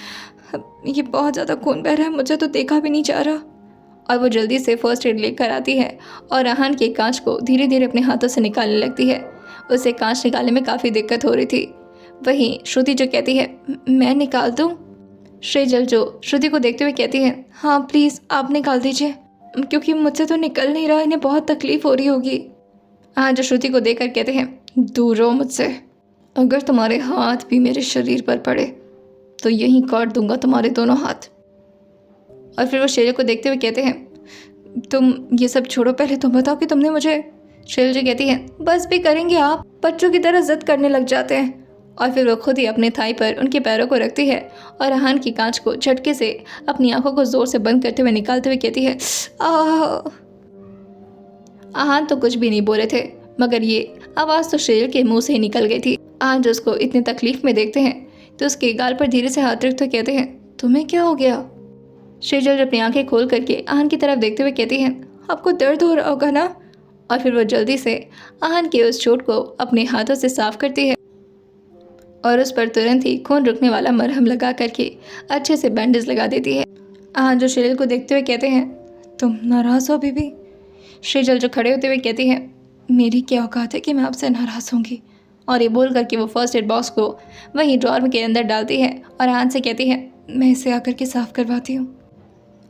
ये बहुत ज़्यादा खून बह रहा है, मुझे तो देखा भी नहीं जा रहा। और वो जल्दी से फर्स्ट एड लेकर आती है और आहान के कांच को धीरे धीरे अपने हाथों से निकालने लगती है। उसे कांच निकालने में काफ़ी दिक्कत हो रही थी। वहीं श्रुति जो कहती है, मैं निकाल दूँ? श्रीजल जो श्रुति को देखते हुए कहती है, हाँ प्लीज़ आप निकाल दीजिए, क्योंकि मुझसे तो निकल नहीं रहा, इन्हें बहुत तकलीफ़ हो रही होगी। हाँ जो श्रुति को देखकर कहते हैं, दूर रहो मुझसे, अगर तुम्हारे हाथ भी मेरे शरीर पर पड़े तो यहीं काट दूंगा तुम्हारे दोनों हाथ। और फिर वो शेरल को देखते हुए कहते हैं, तुम ये सब छोड़ो, पहले तुम बताओ कि तुमने मुझे। शेरल जी कहती है, बस भी करेंगे आप, बच्चों की तरह जिद करने लग जाते हैं। और फिर वो खुद ही अपने थाई पर उनके पैरों को रखती है और आहान की कांच को झटके से अपनी आंखों को जोर से बंद करते हुए निकालते हुए कहती है, आहान तो कुछ भी नहीं बोले थे, मगर ये आवाज़ तो शेरल के मुंह से ही निकल गई थी। आहान जो उसको इतनी तकलीफ में देखते हैं तो उसके गाल पर धीरे से हाथ रखते हुए कहते हैं, तुम्हें क्या हो गया? शेरल अपनी आंखें खोल करके आहान की तरफ देखते हुए कहती है, आपको दर्द हो रहा होगा ना? और फिर वो जल्दी से आहान के उस चोट को अपने हाथों से साफ करती है और उस पर तुरंत ही खून रुकने वाला मरहम लगा करके अच्छे से बैंडेज लगा देती है। आहान जो शेरल को देखते हुए कहते हैं, तुम नाराज़ हो बीबी? शेरल जो खड़े होते हुए कहती है, मेरी क्या औकात है कि मैं आपसे नाराज़ होंगी? और ये बोल करके वो फर्स्ट एड बॉक्स को वहीं ड्रॉर के अंदर डालती है और आहान से कहती है, मैं इसे आकर के साफ़ करवाती हूँ।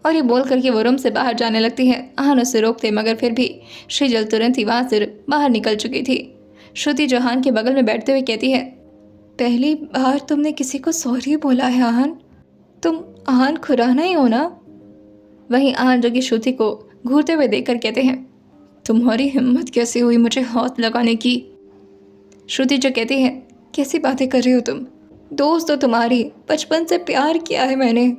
और ये बोल करके वो रूम से बाहर जाने लगती है। आहान उसे रोकते मगर फिर भी शेरल तुरंत ही वहाँ से बाहर निकल चुकी थी। श्रुति जो आहान के बगल में बैठते हुए कहती है, पहली बार तुमने किसी को सॉरी बोला है आहान, तुम आहान खुराना ही हो ना? वहीं आहान जो कि श्रुति को घूरते हुए देखकर कहते हैं, तुम्हारी हिम्मत कैसे हुई मुझे हाथ लगाने की? श्रुति जो कहती है, कैसी बातें कर रहे हो तुम? दोस्त तो तुम्हारी, बचपन से प्यार किया है मैंने,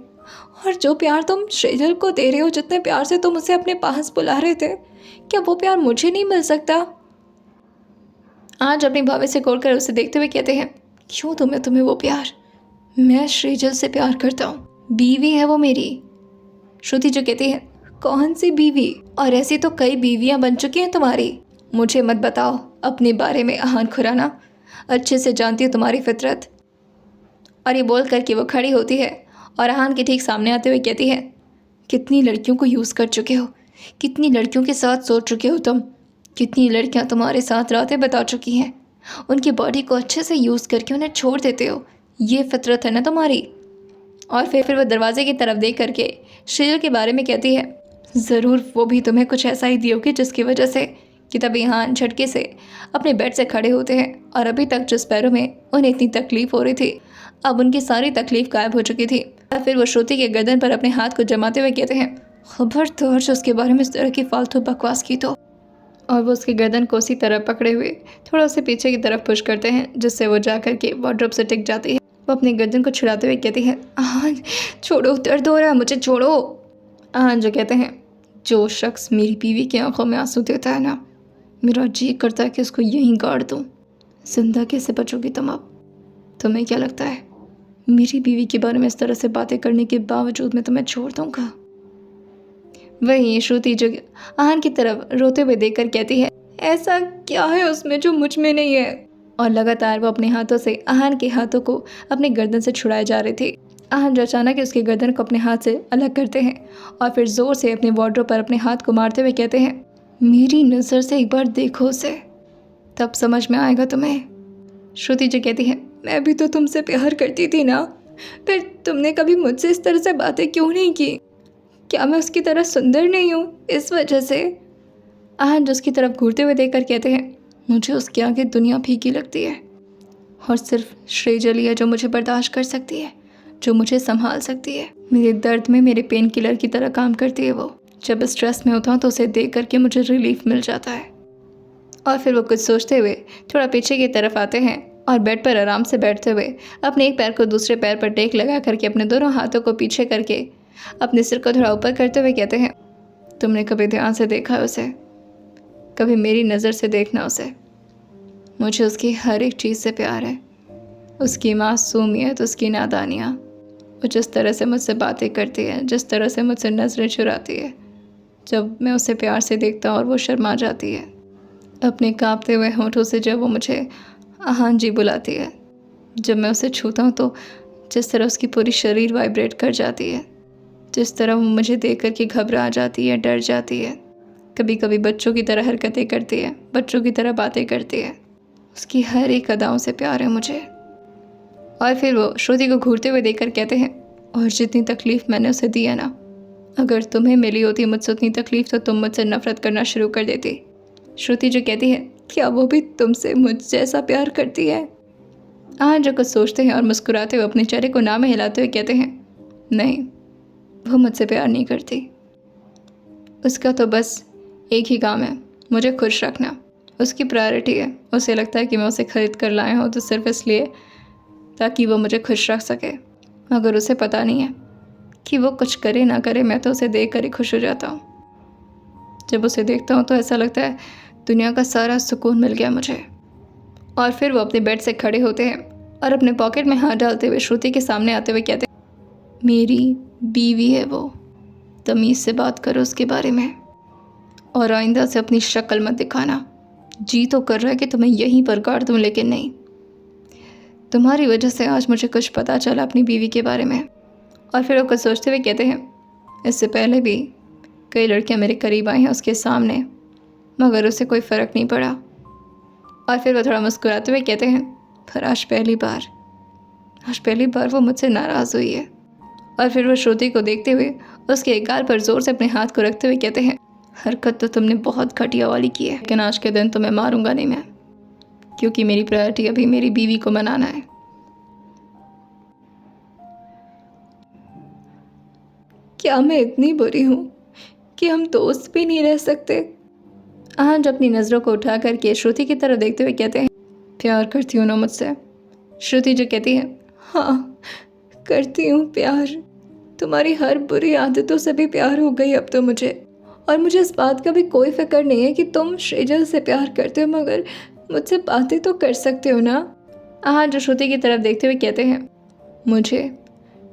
और जो प्यार तुम शेरल को दे रहे हो, जितने प्यार से तुम उसे अपने पास बुला रहे थे, क्या वो प्यार मुझे नहीं मिल सकता? आज अपनी भाभी से कोड़ कर उसे देखते हुए कहते हैं, क्यों तुम्हें वो प्यार? मैं श्रीजल से प्यार करता हूँ, बीवी है वो मेरी। श्रुति जो कहती है, कौन सी बीवी? और ऐसी तो कई बीवियाँ बन चुकी हैं तुम्हारी। मुझे मत बताओ अपने बारे में आहान खुराना, अच्छे से जानती हूँ तुम्हारी फितरत। और ये बोल करके वो खड़ी होती है और आहान के ठीक सामने आते हुए कहती है, कितनी लड़कियों को यूज़ कर चुके हो, कितनी लड़कियों के साथ सो चुके हो तुम, कितनी लड़कियाँ तुम्हारे साथ रातें बिता चुकी हैं, उनकी बॉडी को अच्छे से यूज़ करके उन्हें छोड़ देते हो, ये फितरत है ना तुम्हारी? और फिर वो दरवाजे की तरफ देख करके शेरल के बारे में कहती है, ज़रूर वो भी तुम्हें कुछ ऐसा ही दी होगी जिसकी वजह से कि तभी आहान झटके से अपने बेड से खड़े होते हैं और अभी तक जिस पैरों में उन्हें इतनी तकलीफ हो रही थी, अब उनकी सारी तकलीफ गायब हो चुकी थी। और फिर वो श्रुति के गर्दन पर अपने हाथ को जमाते हुए कहते हैं, खबरदार जो उसके बारे में इस तरह की फालतू बकवास की तो। और वो उसकी गर्दन को उसी तरह पकड़े हुए थोड़ा उसे पीछे की तरफ पुश करते हैं, जिससे वो जा करके वार्डरोब से टिक जाती है। वो अपनी गर्दन को छुड़ाते हुए कहती है, आहान छोड़ो, दर्द हो रहा है, मुझे छोड़ो। आहान जो कहते हैं, जो शख्स मेरी बीवी की आंखों में आंसू देता है ना, मेरा जी करता है कि उसको यहीं गाड़ दूँ। जिंदा कैसे बचोगी तुम अब? तुम्हें क्या लगता है मेरी बीवी के बारे में इस तरह से बातें करने के बावजूद मैं तुम्हें छोड़ दूँगा? वहीं श्रुति जो आहान की तरफ रोते हुए देखकर कहती है, ऐसा क्या है उसमें जो मुझ में नहीं है? और लगातार वो अपने हाथों से आहान के हाथों को अपनी गर्दन से छुड़ाए जा रही थी। आहान जो अचानक उसकी गर्दन को अपने हाथ से अलग करते हैं और फिर ज़ोर से अपने वार्डरोब पर अपने हाथ को मारते हुए कहते हैं, मेरी नज़र से एक बार देखो उसे, तब समझ में आएगा तुम्हें। श्रुति जी कहती है, मैं भी तो तुमसे प्यार करती थी ना, फिर तुमने कभी मुझसे इस तरह से बातें क्यों नहीं की? क्या मैं उसकी तरह सुंदर नहीं हूँ इस वजह से? आहान जो उसकी तरफ घूरते हुए देखकर कहते हैं, मुझे उसके आगे दुनिया फीकी लगती है और सिर्फ श्रेजल ही है जो मुझे बर्दाश्त कर सकती है, जो मुझे संभाल सकती है। मेरे दर्द में मेरे पेन किलर की तरह काम करती है वो। जब स्ट्रेस में होता हूँ तो उसे देख करके मुझे रिलीफ मिल जाता है। और फिर वो कुछ सोचते हुए थोड़ा पीछे की तरफ आते हैं और बेड पर आराम से बैठते हुए अपने एक पैर को दूसरे पैर पर टेक लगा करके अपने दोनों हाथों को पीछे करके अपने सिर को थोड़ा ऊपर करते हुए कहते हैं, तुमने कभी ध्यान से देखा है उसे? कभी मेरी नज़र से देखना उसे। मुझे उसकी हर एक चीज़ से प्यार है, उसकी मासूमियत, उसकी नादानियाँ, वो जिस तरह से मुझसे बातें करती है, जिस तरह से मुझसे नज़रें चुराती है, जब मैं उसे प्यार से देखता और वो शर्मा जाती है। अपने कांपते हुए होंठों से जब वो मुझे आहान जी बुलाती है। जब मैं उसे छूता हूँ तो जिस तरह उसकी पूरी शरीर वाइब्रेट कर जाती है, जिस तरह वो मुझे देख कर के घबरा जाती है, डर जाती है, कभी कभी बच्चों की तरह हरकतें करती है, बच्चों की तरह बातें करती है। उसकी हर एक अदाओं से प्यार है मुझे। और फिर वो श्रुति को घूरते हुए देखकर कहते हैं, और जितनी तकलीफ़ मैंने उसे दी है ना, अगर तुम्हें मिली होती मुझसे उतनी तकलीफ़ तो तुम मुझसे नफ़रत करना शुरू कर देती। श्रुति जो कहती है, क्या वो भी तुमसे मुझ जैसा प्यार करती है? जो कुछ सोचते हैं और मुस्कुराते हुए अपने चेहरे को ना में हिलाते हुए कहते हैं, नहीं, वो मुझसे प्यार नहीं करती। उसका तो बस एक ही काम है, मुझे खुश रखना। उसकी प्रायोरिटी है। उसे लगता है कि मैं उसे ख़रीद कर लाया हूँ तो सिर्फ इसलिए ताकि वो मुझे खुश रख सके, मगर उसे पता नहीं है कि वो कुछ करे ना करे, मैं तो उसे देख कर ही खुश हो जाता हूँ। जब उसे देखता हूँ तो ऐसा लगता है दुनिया का सारा सुकून मिल गया मुझे। और फिर वो अपने बेड से खड़े होते हैं और अपने पॉकेट में हाथ डालते हुए श्रुति के सामने आते हुए कहते हैं, मेरी बीवी है वो, तमीज़ से बात करो उसके बारे में, और आइंदा से अपनी शक्ल मत दिखाना। जी तो कर रहा है कि तुम्हें यहीं पर गाड़ दूँ, लेकिन नहीं। तुम्हारी वजह से आज मुझे कुछ पता चला अपनी बीवी के बारे में। और फिर वो कुछ सोचते हुए कहते हैं, इससे पहले भी कई लड़कियां मेरे करीब आई हैं उसके सामने, मगर उसे कोई फ़र्क नहीं पड़ा। और फिर वो थोड़ा मुस्कुराते हुए कहते हैं, पर आज पहली बार वो मुझसे नाराज़ हुई है। और फिर वो श्रुति को देखते हुए उसके गाल पर ज़ोर से अपने हाथ को रखते हुए कहते हैं, हरकत तो तुमने बहुत घटिया वाली की है, लेकिन आज के दिन तो मैं मारूंगा नहीं मैं, क्योंकि मेरी प्रायोरिटी अभी मेरी बीवी को मनाना है। क्या मैं इतनी बुरी हूँ कि हम दोस्त भी नहीं रह सकते? आज अपनी नज़रों को उठा करके श्रुति की तरफ देखते हुए कहते हैं, प्यार करती हूँ ना मुझसे? श्रुति जो कहती है, हाँ करती हूँ प्यार, तुम्हारी हर बुरी आदतों से भी प्यार हो गई अब तो मुझे। और मुझे इस बात का भी कोई फिक्र नहीं है कि तुम श्रेजल से प्यार करते हो, मगर मुझसे बातें तो कर सकते हो ना? जो श्रुति की तरफ देखते हुए कहते हैं, मुझे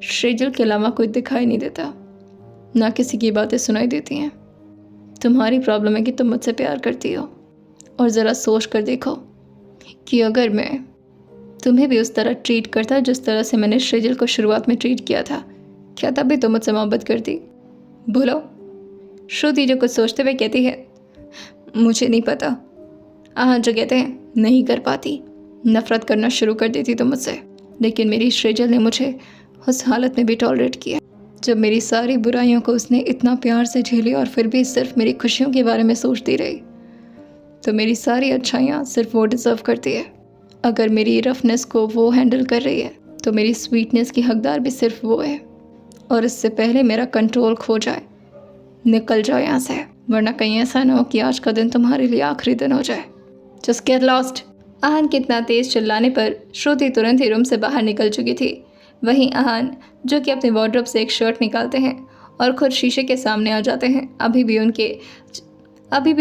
श्रेजल के अलावा कोई दिखाई नहीं देता, ना किसी की बातें सुनाई देती हैं। तुम्हारी प्रॉब्लम है कि तुम मुझसे प्यार करती हो, और ज़रा सोच कर देखो कि अगर मैं तुम्हें भी उस तरह ट्रीट करता जिस तरह से मैंने श्रेजल को शुरुआत में ट्रीट किया था, क्या तब भी तुम मुझसे मोहब्बत करती? बोलो। श्रुति जो कुछ सोचते हुए कहती है, मुझे नहीं पता। जो कहते हैं, नहीं कर पाती, नफ़रत करना शुरू कर देती तुम मुझसे, लेकिन मेरी श्रेजल ने मुझे उस हालत में भी टॉलरेट किया जब मेरी सारी बुराइयों को उसने इतना प्यार से झेली और फिर भी सिर्फ मेरी खुशियों के बारे में सोचती रही। तो मेरी सारी अच्छाइयाँ सिर्फ वो डिज़र्व करती है। अगर मेरी रफनेस को वो हैंडल कर रही है तो मेरी स्वीटनेस की हकदार भी सिर्फ वो है। और इससे पहले मेरा कंट्रोल खो जाए, निकल जाओ यहाँ से, वरना कहीं ऐसा ना हो कि आज का दिन तुम्हारे लिए आखिरी दिन हो जाए। Just get lost. आहन के इतना तेज़ चिल्लाने पर श्रुति तुरंत ही रूम से बाहर निकल चुकी थी। वहीं आहन जो कि अपने वार्डरोब से एक शर्ट निकालते हैं और खुद शीशे के सामने आ जाते हैं, अभी भी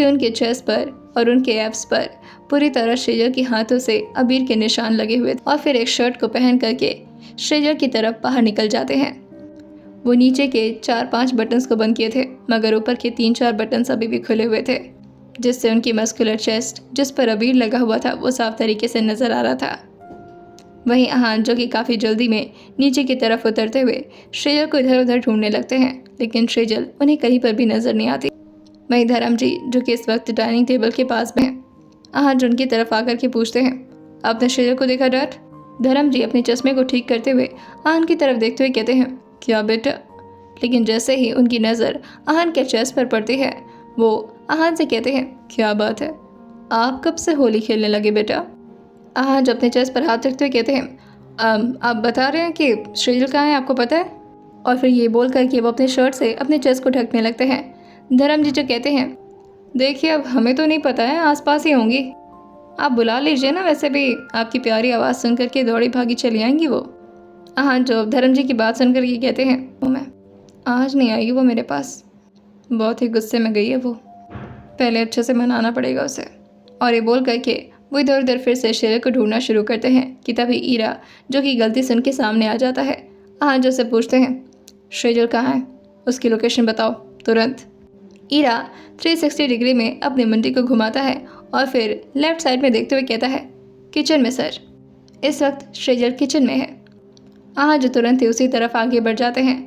उनके चेस्ट पर और उनके एब्स पर पूरी तरह श्रेजल के हाथों से अबीर के निशान लगे हुए और फिर एक शर्ट को पहन करके श्रेजल की तरफ बाहर निकल जाते हैं। वो नीचे के 4-5 बटन्स को बंद किए थे, मगर ऊपर के 3-4 बटन्स अभी भी खुले हुए थे, जिससे उनकी मस्कुलर चेस्ट जिस पर अबीर लगा हुआ था वो साफ तरीके से नज़र आ रहा था। वहीं आहन जो कि काफ़ी जल्दी में नीचे की तरफ उतरते हुए श्रेजल को इधर उधर ढूंढने लगते हैं, लेकिन श्रेजल उन्हें कहीं पर भी नज़र नहीं आती। वहीं धर्म जी जो कि इस वक्त डाइनिंग टेबल के पास में हैं, आहन जो उनकी तरफ आकर के पूछते हैं, आपने श्रेजल को देखा डैड? धर्म जी अपने चश्मे को ठीक करते हुए आहन की तरफ देखते हुए कहते हैं, क्या बेटा? लेकिन जैसे ही उनकी नज़र आहन के चेस्ट पर पड़ती है, वो आहन से कहते हैं, क्या बात है, आप कब से होली खेलने लगे बेटा? आहन अपने चेस्ट पर हाथ रखते हुए कहते हैं, आप बता रहे हैं कि श्रेजल कहाँ है, आपको पता है? और फिर ये बोल कर कि वो अपने शर्ट से अपने चेस्ट को ढकने लगते हैं। धर्म जी जो कहते हैं, देखिए अब हमें तो नहीं पता है, आसपास ही होंगी, आप बुला लीजिए ना, वैसे भी आपकी प्यारी आवाज़ सुन करके दौड़ी भागी चली आएंगी वो। जो धर्म जी की बात सुन कर ये कहते हैं, वो मैं आज नहीं आएगी वो मेरे पास, बहुत ही गुस्से में गई है वो, पहले अच्छे से मनाना पड़ेगा उसे। और ये बोल करके वो इधर उधर फिर से श्रेजल को ढूंढना शुरू करते हैं कि तभी ईरा जो कि गलती से उनके सामने आ जाता है। जो से पूछते हैं, श्रेजल कहाँ है, उसकी लोकेशन बताओ तुरंत। ईरा 360 डिग्री में अपनी मुंडी को घुमाता है और फिर लेफ्ट साइड में देखते हुए कहता है, किचन में सर। इस वक्त श्रेजल किचन में है। आज तुरंत ही उसी तरफ आगे बढ़ जाते हैं।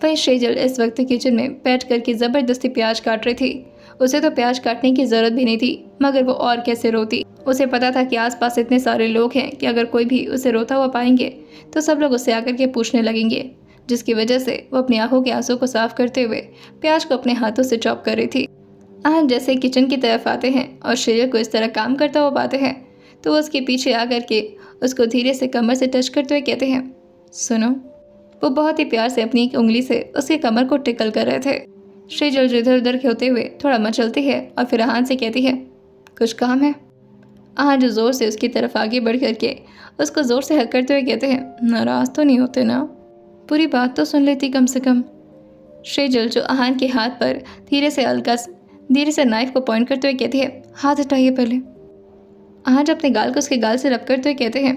वहीं श्रेजल इस वक्त किचन में बैठ कर के ज़बरदस्ती प्याज काट रही थी। उसे तो प्याज काटने की ज़रूरत भी नहीं थी, मगर वो और कैसे रोती। उसे पता था कि आसपास इतने सारे लोग हैं कि अगर कोई भी उसे रोता हुआ पाएंगे तो सब लोग उससे आकर के पूछने लगेंगे, जिसकी वजह से वो अपनी आंखों के आंसू को साफ करते हुए प्याज को अपने हाथों से चॉप कर रही थी। आज जैसे किचन की तरफ आते हैं और श्रेजल को इस तरह काम करता हुआ पाते हैं तो वो उसके पीछे आकर के उसको धीरे से कमर से टच करते हुए कहते हैं, सुनो। वो बहुत ही प्यार से अपनी एक उंगली से उसके कमर को टिकल कर रहे थे। श्रेजल इधर उधर होते हुए थोड़ा मचलती है और फिर आहान से कहती है, कुछ काम है? आहान जो ज़ोर से उसकी तरफ आगे बढ़ करके उसको ज़ोर से हक करते हुए कहते हैं, नाराज़ तो नहीं होते ना? पूरी बात तो सुन लेती कम से कम। श्रेजल जो आहान के हाथ पर धीरे से नाइफ को पॉइंट करते हुए कहती है, हाथ हटाइए पहले। आहान अपने गाल को उसके गाल से रब करते हुए कहते हैं,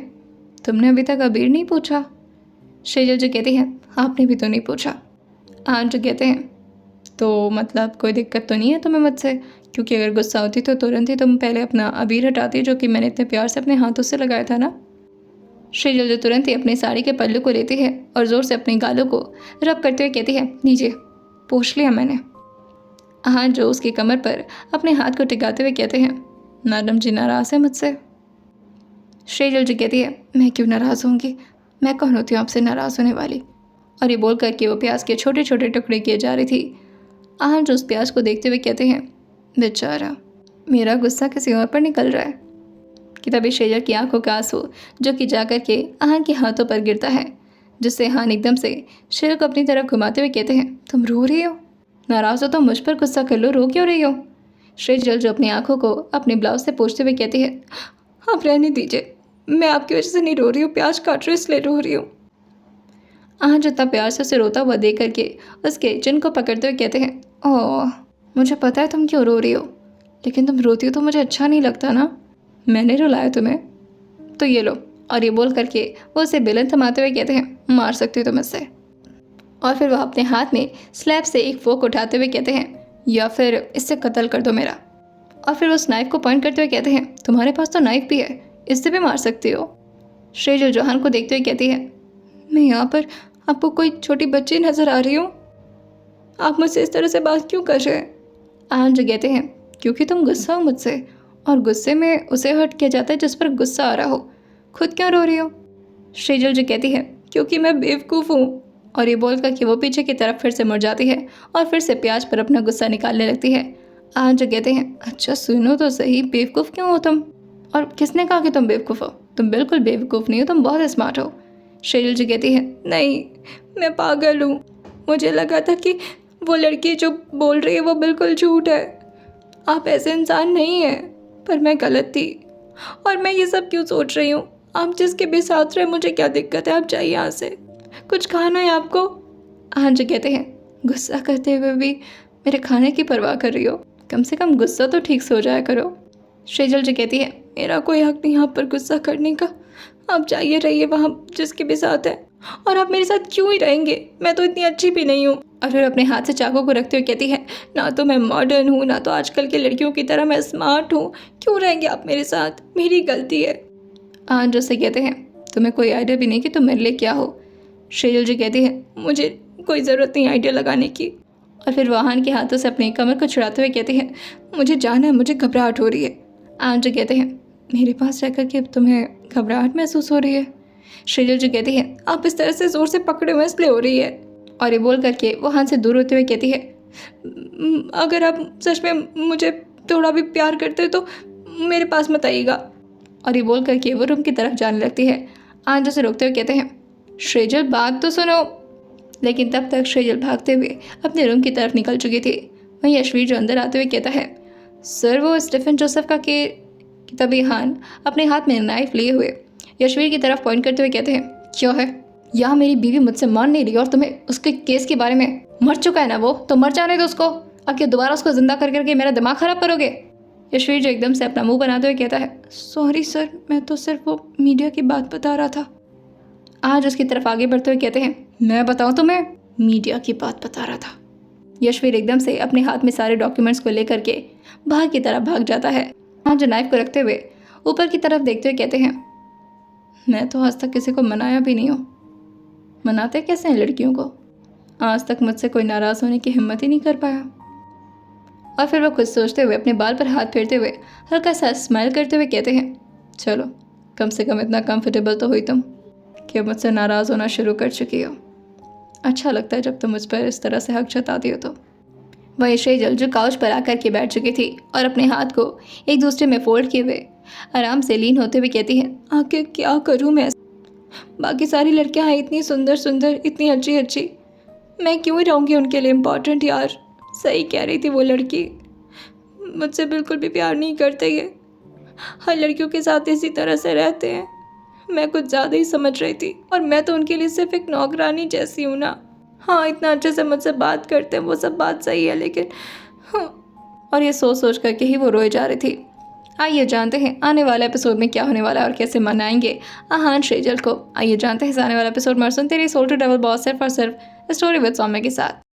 तुमने अभी तक अबीर नहीं पूछा? श्रेजल जो कहती है, आपने भी तो नहीं पूछा। आहान जो कहते हैं, तो मतलब कोई दिक्कत तो नहीं है तुम्हें मुझसे? क्योंकि अगर गुस्सा होती तो तुरंत ही तुम पहले अपना अबीर हटाती जो कि मैंने इतने प्यार से अपने हाथों से लगाया था ना। श्रेजल जो तुरंत ही अपनी साड़ी के पल्लू को लेती है और ज़ोर से अपने गालों को रब करते हुए कहती है, लीजिए पोंछ लिया मैंने। आहान जो उसकी कमर पर अपने हाथ को टिकाते हुए कहते हैं, मैडम जी नाराज़ है मुझसे? श्रेजल जी कहती है, मैं क्यों नाराज़ होंगी? मैं कौन होती हूँ आपसे नाराज़ होने वाली? और ये बोल करके वो प्याज के छोटे छोटे टुकड़े किए जा रही थी। आहान जो उस प्याज को देखते हुए कहते हैं, बेचारा मेरा गुस्सा किसी और पर निकल रहा है। कि तभी श्रेजल की आंखों का आंसू जो कि जाकर के आहान के हाथों पर गिरता है, जिससे आहान एकदम से श्रेजल को अपनी तरफ घुमाते हुए कहते हैं, तुम रो रही हो? नाराज़ हो तो मुझ पर गुस्सा कर लो, रो क्यों रही हो? श्रेजल जो अपनी आंखों को अपने ब्लाउज से पोंछते हुए कहती है, आप रहने दीजिए, मैं आपकी वजह से नहीं रो रही हूँ, प्याज काट रही हूँ इसलिए रो रही हूँ। आहान जितना प्यार से उसे रोता हुआ देख करके उसके चिन को पकड़ते हुए कहते हैं, ओह मुझे पता है तुम क्यों रो रही हो, लेकिन तुम रोती हो तो मुझे अच्छा नहीं लगता ना। मैंने रुलाया तुम्हें? तो ये लो। और ये बोल करके वो उसे बेलन थमाते हुए कहते हैं, मार सकती हो तुम इससे। और फिर वह अपने हाथ में स्लैब से एक फोक उठाते हुए कहते हैं, या फिर इससे कत्ल कर दो मेरा। और फिर वो उस नाइफ को पॉइंट करते हुए कहते हैं, तुम्हारे पास तो नाइफ भी है, इससे भी मार सकती हो। श्रेजल जोहान को देखते हुए कहती है, मैं यहाँ पर आपको कोई छोटी बच्ची नज़र आ रही हूँ? आप मुझसे इस तरह से बात क्यों कर रहे हैं? आहान जो कहते हैं, क्योंकि तुम गुस्सा हो मुझसे, और गुस्से में उसे हर्ट किया जाता है जिस पर गुस्सा आ रहा हो। खुद क्यों रो रही हो? श्रेजल जो कहती है, क्योंकि मैं बेवकूफ़ हूँ। और ये बोलकर कि वो पीछे की तरफ फिर से मुड़ जाती है और फिर से प्याज पर अपना गुस्सा निकालने लगती है। आहान जो कहते हैं, अच्छा सुनो तो सही, बेवकूफ़ क्यों हो तुम? और किसने कहा कि तुम बेवकूफ़ हो? तुम बिल्कुल बेवकूफ़ नहीं हो, तुम बहुत स्मार्ट हो। श्रेजल जी कहती है, नहीं मैं पागल हूँ, मुझे लगा था कि वो लड़की जो बोल रही है वो बिल्कुल झूठ है, आप ऐसे इंसान नहीं हैं, पर मैं गलत थी। और मैं ये सब क्यों सोच रही हूँ? आप जिसके भी साथ रहे मुझे क्या दिक्कत है, आप जाइए यहाँ से, कुछ खाना है आपको? आहान जी कहते हैं, गुस्सा करते हुए भी मेरे खाने की परवाह कर रही हो, कम से कम गुस्सा तो ठीक से हो जाया करो। श्रेजल जी कहती है, मेरा कोई हक नहीं यहाँ पर गुस्सा करने का, आप जाइए रहिए वहाँ जिसके भी साथ है। और आप मेरे साथ क्यों ही रहेंगे, मैं तो इतनी अच्छी भी नहीं हूँ। और फिर अपने हाथ से चाकू को रखते हुए कहती है, ना तो मैं मॉडर्न हूँ, ना तो आजकल के लड़कियों की तरह मैं स्मार्ट हूँ, क्यों रहेंगे आप मेरे साथ, मेरी गलती है। आहान जो से कहते हैं, तुम्हें कोई आइडिया भी नहीं कि तुम मेरे लिए क्या हो। श्रेजल जी कहती है, मुझे कोई ज़रूरत नहीं आइडिया लगाने की। और फिर वो आहान के हाथों से अपनी कमर को छुड़ाते हुए कहती है, मुझे जाना है, मुझे घबराहट हो रही है। आहान जो कहते हैं, मेरे पास रहकर के तुम्हें घबराहट महसूस हो रही है? श्रेजल जी कहती है, आप इस तरह से ज़ोर से पकड़े हुए इसलिए हो रही है। और ये बोल करके वो आहान से दूर होते हुए कहती है, अगर आप सच में मुझे थोड़ा भी प्यार करते हो तो मेरे पास मत आइएगा। और ये बोल करके वो रूम की तरफ जाने लगती है। आहान जो से रोकते हुए कहते हैं, श्रेजल बात तो सुनो। लेकिन तब तक श्रेजल भागते हुए अपने रूम की तरफ निकल चुकी थी। वहीं यशवीर जो अंदर आते हुए कहता है, सर वो स्टीफन जोसेफ का के। तभी आहान अपने हाथ में नाइफ लिए हुए यशवीर की तरफ पॉइंट करते हुए कहते हैं, क्यों है? यहाँ मेरी बीवी मुझसे मान नहीं रही और तुम्हें उसके केस के बारे में, मर चुका है ना वो, तो मर जाने दो उसको, अब क्या दोबारा उसको जिंदा कर करके मेरा दिमाग खराब करोगे? यशवीर जो एकदम से अपना मुंह बनाते हुए कहता है, सॉरी सर, मैं तो सिर्फ वो मीडिया की बात बता रहा था। आज उसकी तरफ आगे बढ़ते हुए कहते हैं, मैं बताऊँ तुम्हें? मीडिया की बात बता रहा था। यशवीर एकदम से अपने हाथ में सारे डॉक्यूमेंट्स को लेकर के बाहर की तरफ भाग जाता है। हाँ, जो नाइफ को रखते हुए ऊपर की तरफ देखते हुए कहते हैं, मैं तो आज तक किसी को मनाया भी नहीं हूँ। मनाते कैसे हैं लड़कियों को? आज तक मुझसे कोई नाराज़ होने की हिम्मत ही नहीं कर पाया। और फिर वह खुद सोचते हुए अपने बाल पर हाथ फेरते हुए हल्का सा स्माइल करते हुए कहते हैं, चलो कम से कम इतना कंफर्टेबल तो हुई तुम कि मुझसे नाराज़ होना शुरू कर चुकी हो। अच्छा लगता है जब तुम मुझ पर इस तरह से हक जताती हो तो। वही सेजल जो काउच पर आकर के बैठ चुकी थी और अपने हाथ को एक दूसरे में फोल्ड किए हुए आराम से लीन होते हुए कहती है, आखिर क्या करूँ मैं? बाकी सारी लड़कियां हैं इतनी सुंदर सुंदर, इतनी अच्छी अच्छी, मैं क्यों रहूँगी उनके लिए इम्पॉर्टेंट? यार सही कह रही थी वो लड़की, मुझसे बिल्कुल भी प्यार नहीं करते ये, हर लड़कियों के साथ इसी तरह से रहते हैं। मैं कुछ ज़्यादा ही समझ रही थी और मैं तो उनके लिए सिर्फ एक नौकरानी जैसी हूँ ना। हाँ, इतना अच्छे से मुझसे बात करते हैं, वो सब बात सही है, लेकिन और ये सोच सोच करके ही वो रोए जा रही थी। आइए जानते हैं आने वाले एपिसोड में क्या होने वाला है और कैसे मनाएंगे आहान सेजल को। आइए जानते हैं आने वाला एपिसोड में सुनते रहिए सोल टू डबल बॉस सिर्फ और सिर्फ स्टोरी विद सौम्या के साथ।